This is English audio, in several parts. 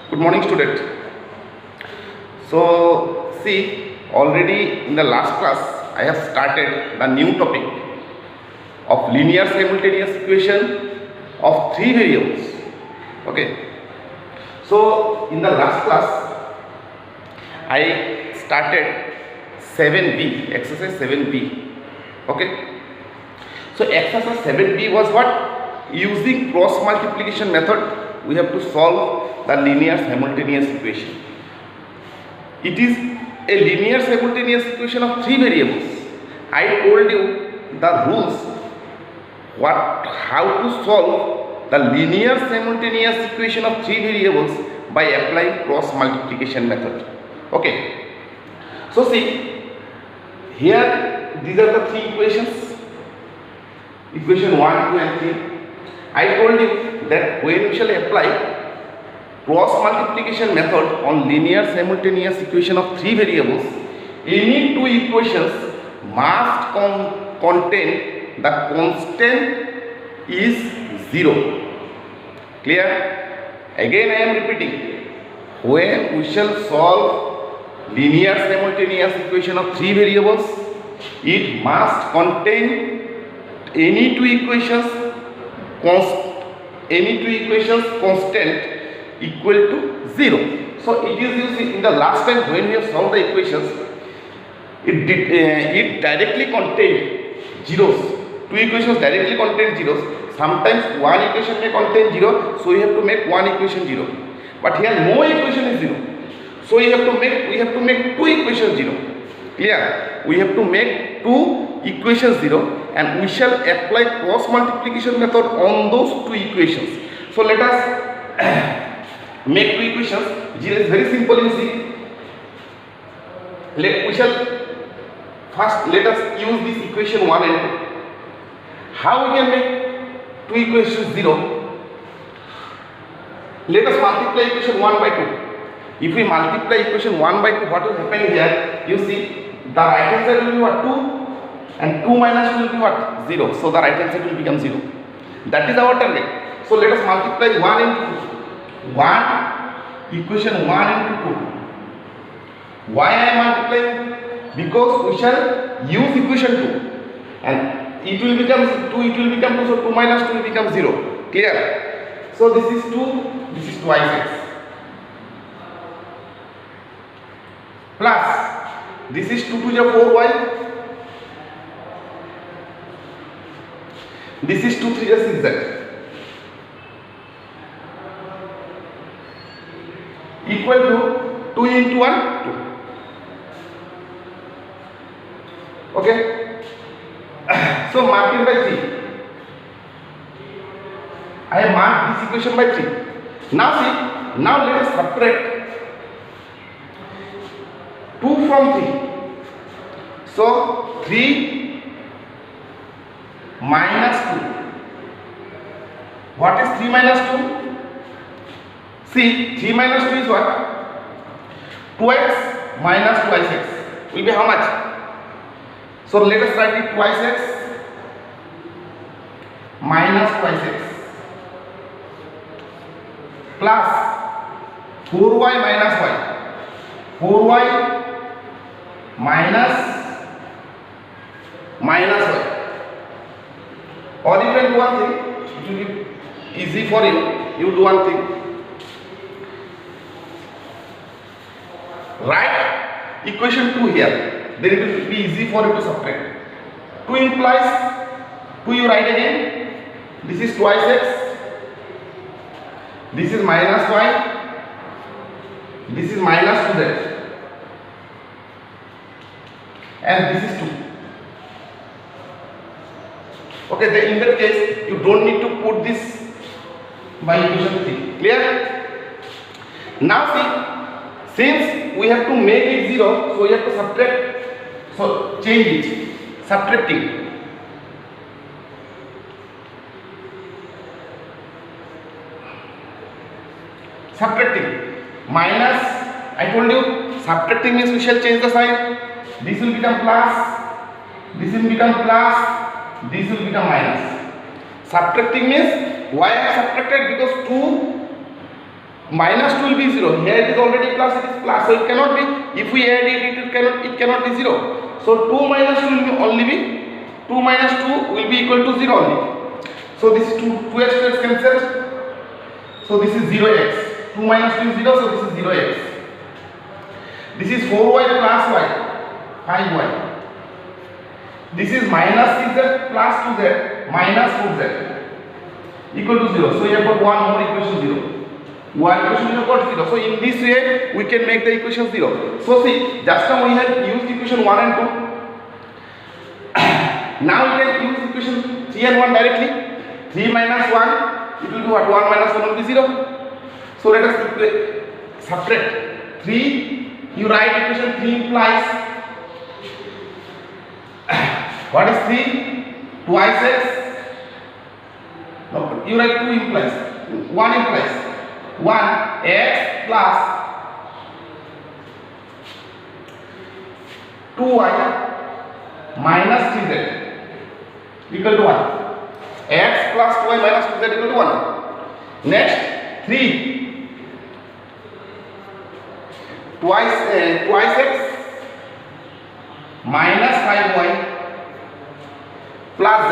Good morning, student. So, see, already in the last class, I have started the new topic of linear simultaneous equation of three variables. Okay. So, in the last class, I started 7b, exercise 7b. Okay. So, exercise 7b was what? Using cross multiplication method, we have to solve the linear simultaneous equation. It is a linear simultaneous equation of three variables. I told you the rules, how to solve the linear simultaneous equation of three variables by applying cross multiplication method. Okay. So see, here these are the three equations. Equation 1, 2 and 3. I told you that when we shall apply cross multiplication method on linear simultaneous equation of three variables, any two equations must contain the constant is 0. Clear? Again I am repeating, when we shall solve linear simultaneous equation of three variables, it must contain any two equations constant equal to 0. So it is used in the last time when we have solved the equations, it directly contained zeros. Two equations directly contain zeros. Sometimes one equation may contain 0, so we have to make one equation 0. But here no equation is 0. So we have to make two equations 0. Clear? We have to make two equations 0 and we shall apply cross multiplication method on those two equations. So let us make two equations. 0 is very simple, you see. Let us use this equation 1 and 2. How we can make two equations 0? Let us multiply equation 1 by 2. If we multiply equation 1 by 2, what will happen here? You see, the right hand side will be what? 2 and 2 minus 2 will be what? 0. So the right hand side will become 0. That is our target. So let us multiply 1 into 2. 1, equation 1 into 2. Why I am multiplying? Because we shall use equation 2 and it will become 2, so 2 minus 2 will become 0. Clear? So this is 2, this is twice x. Plus, this is 2 to the 4y. This is 2 3 the 6z. Equal to 2 into 1, 2. Okay. So mark it by 3. I have marked this equation by 3. Now see, now let us subtract 2 from 3. So 3 minus 2. What is 3 minus 2? See, 3 minus 2 is what? 2x minus 2x will be how much? So let us write it twice x minus twice x plus 4y minus y. 4y minus y. Or you can do one thing, it will be easy for you. You do one thing. Write equation 2 here, then it will be easy for you to subtract. 2 implies 2, you write again. This is twice x. This is minus y. This is minus 2z. And this is 2. Okay, then in that case, you don't need to put this by equation 3. Clear? Now see, since we have to make it 0, so we have to subtract. So change it. Subtracting. Minus, I told you, subtracting means we shall change the sign. This will become plus, this will become plus, this will become minus. Subtracting means why I have subtracted? Because 2 minus 2 will be 0. Here it is already plus, it is plus, so it cannot be. If we add it, it cannot be 0. So 2 minus 2 will be only be 2 minus 2 will be equal to 0 only. So this is 2x gets cancelled. So this is 0x. 2 minus 2 is 0, so this is 0x. This is 4y plus y, 5y. This is minus 6z plus 2z minus 4z equal to 0. So you have got one more equation 0. One equation you have got 0. So in this way we can make the equation 0. So see, just now we have used equation 1 and 2. Now we can use equation 3 and 1 directly. 3 minus 1, it will be what? 1 minus 1 will be 0. So let us subtract 3. You write equation 3 implies what is 3? Twice x. No, you write 2 implies. 1 implies 1 x plus 2y minus 3z equal to 1. X plus 2y minus 2z equal to 1. Next 3 twice x minus 5y plus z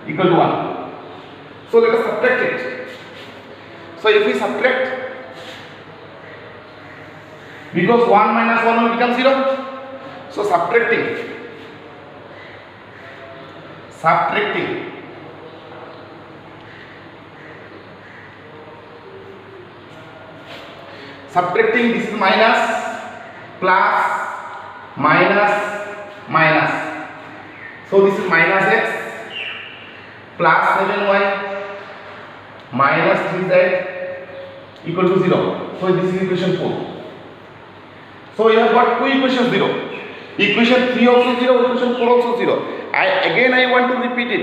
equal to 1. So let us subtract it. So if we subtract, because 1 minus 1 will become 0. So subtracting 'Subtracting this is minus, plus, minus. So this is minus x plus 7y minus 3z equal to 0. So this is equation 4. So you have got two equations 0. Equation 3 also 0, equation 4 also 0. I want to repeat it.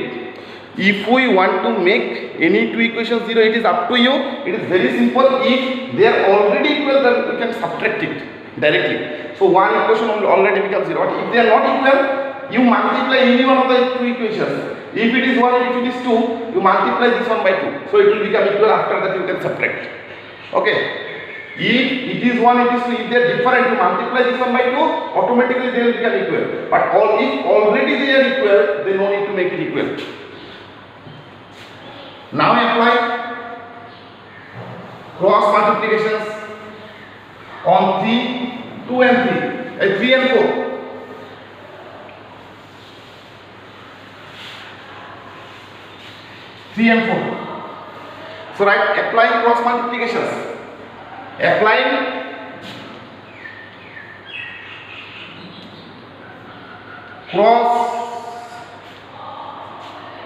If we want to make any two equations 0, it is up to you. It is very simple. If they are already equal, then we can subtract it directly. So one equation will already become 0. But if they are not equal, you multiply any one of the two equations. If it is 1 and if it is 2, you multiply this one by 2. So it will become equal. After that you can subtract. Okay. If it is 1, it is 2. If they are different, you multiply this one by 2. Automatically they will become equal. But if already they are equal, then no need to make it equal. Now apply cross multiplications on 3, 2 and 3 and 4. 3 and 4. So right, applying cross multiplications. Applying cross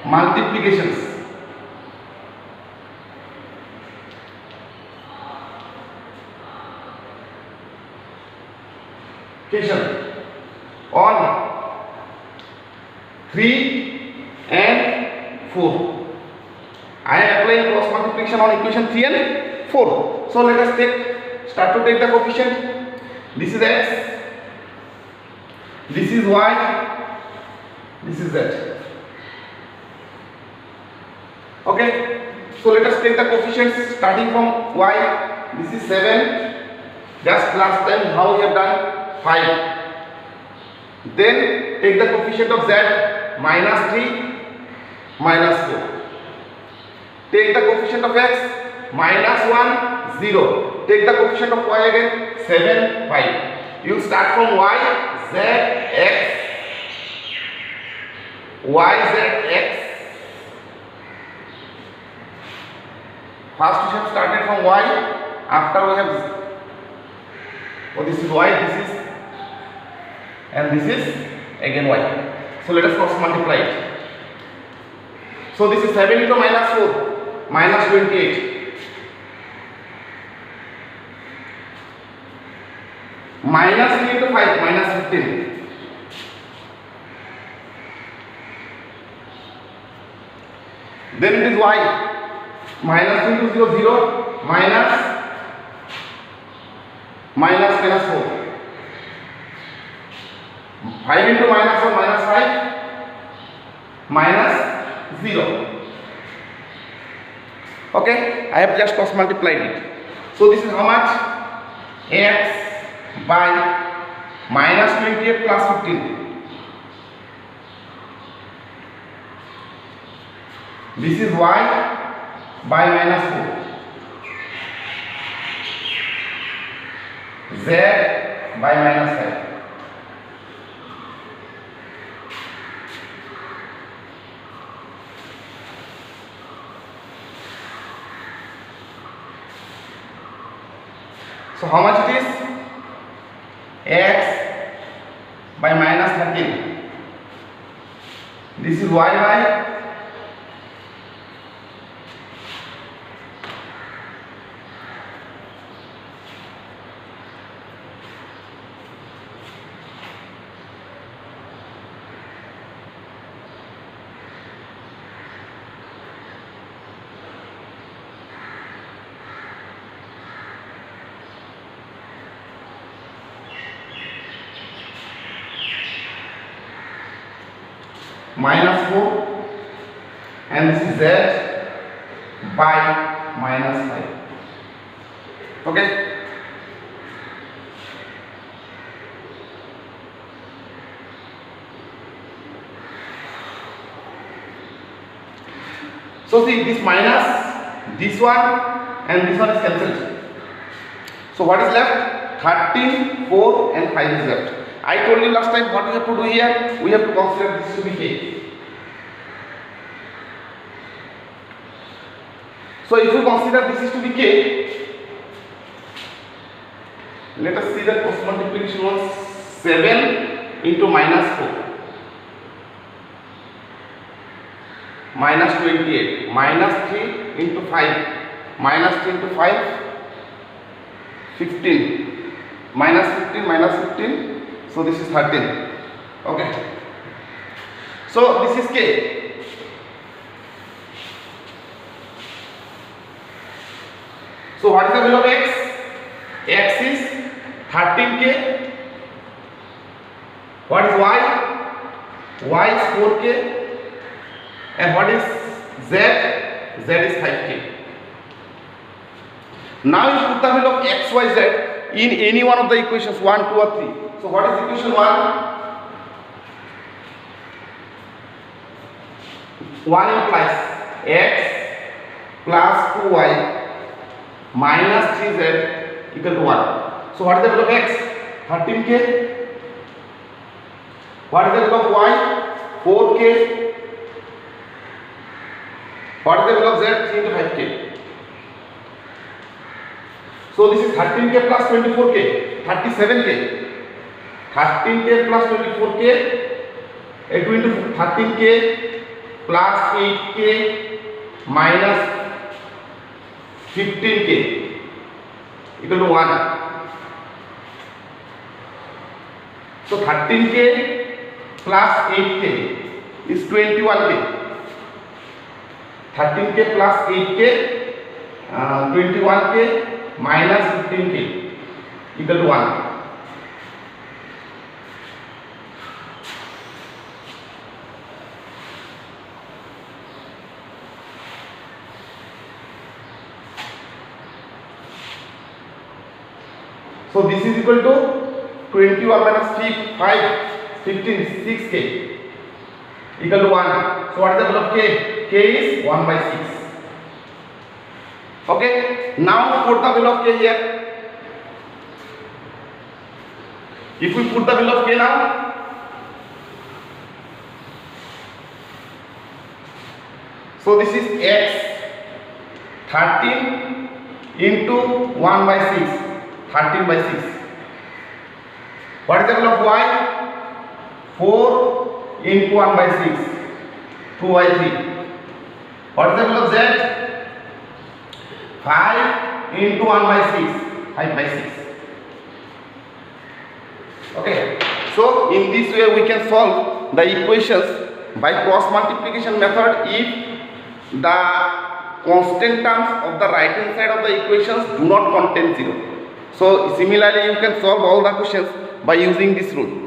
multiplications on 3 and 4. I am applying cross multiplication on equation 3 and 4. So let us start to take the coefficient. This is x, this is y, this is z. Okay. So let us take the coefficients starting from y. This is 7. Just last time how we have done 5. Then take the coefficient of z, minus 3, minus 4. Take the coefficient of x, minus 1, 0. Take the coefficient of y again, 7, 5. You start from y, z, x, y, z, x. First we have started from y. After we have, this is y, this is, and this is again y. So let us cross multiply it. So this is 7 into minus 4, minus 28. Minus 3 into 5, minus 15. Then it is y. Minus 3 into 0, 0, minus 4. 5 into minus 1, minus 5, minus 0. Okay, I have just cross multiplied it. So this is how much? X by minus 28 plus 15. This is y by minus 4. Z by minus 5. So how much it is? X by minus 13. This is y by minus 4, and this is z by minus 5. Okay. So see, this minus, this one and this one is cancelled. So what is left? 13, 4 and 5 is left. I told you last time what we have to do here. We have to consider this to be k. So if you consider this is to be k, let us see the cross multiplication was 7 into minus 4 minus 28 minus 3 into 5 minus 3 into 5 15 minus 15 minus 15. So this is 13. Okay. So this is k. So what is the value of x? X is 13k. What is y? Y is 4k. And what is z? Z is 5k. Now you put the value of x, y, z in any one of the equations 1, 2 or 3. So what is equation 1? 1 implies x plus 2y minus 3z equal to 1. So what is the value of x? 13k. What is the value of y? 4k. What is the value of z? 3 into 5k. So this is 13k plus 24k, 37k. 13k plus 24k, 2 into 13k plus 8k minus 15k equal to 1. So 13k plus 8k is 21k. 13k plus 8k, 21k minus 15k equal to 1. So this is equal to 21 minus 5, 15, 6k equal to 1. So what is the value of k? K is 1 by 6. Okay. Now put the value of k here. If we put the value of k now, so this is x 13 into 1 by 6. 13 by 6. What is the value of y? 4 into 1 by 6. 2 by 3. What is the value of z? 5 into 1 by 6. 5 by 6. Okay. So in this way we can solve the equations by cross multiplication method if the constant terms of the right hand side of the equations do not contain 0. So similarly you can solve all the questions by using this rule.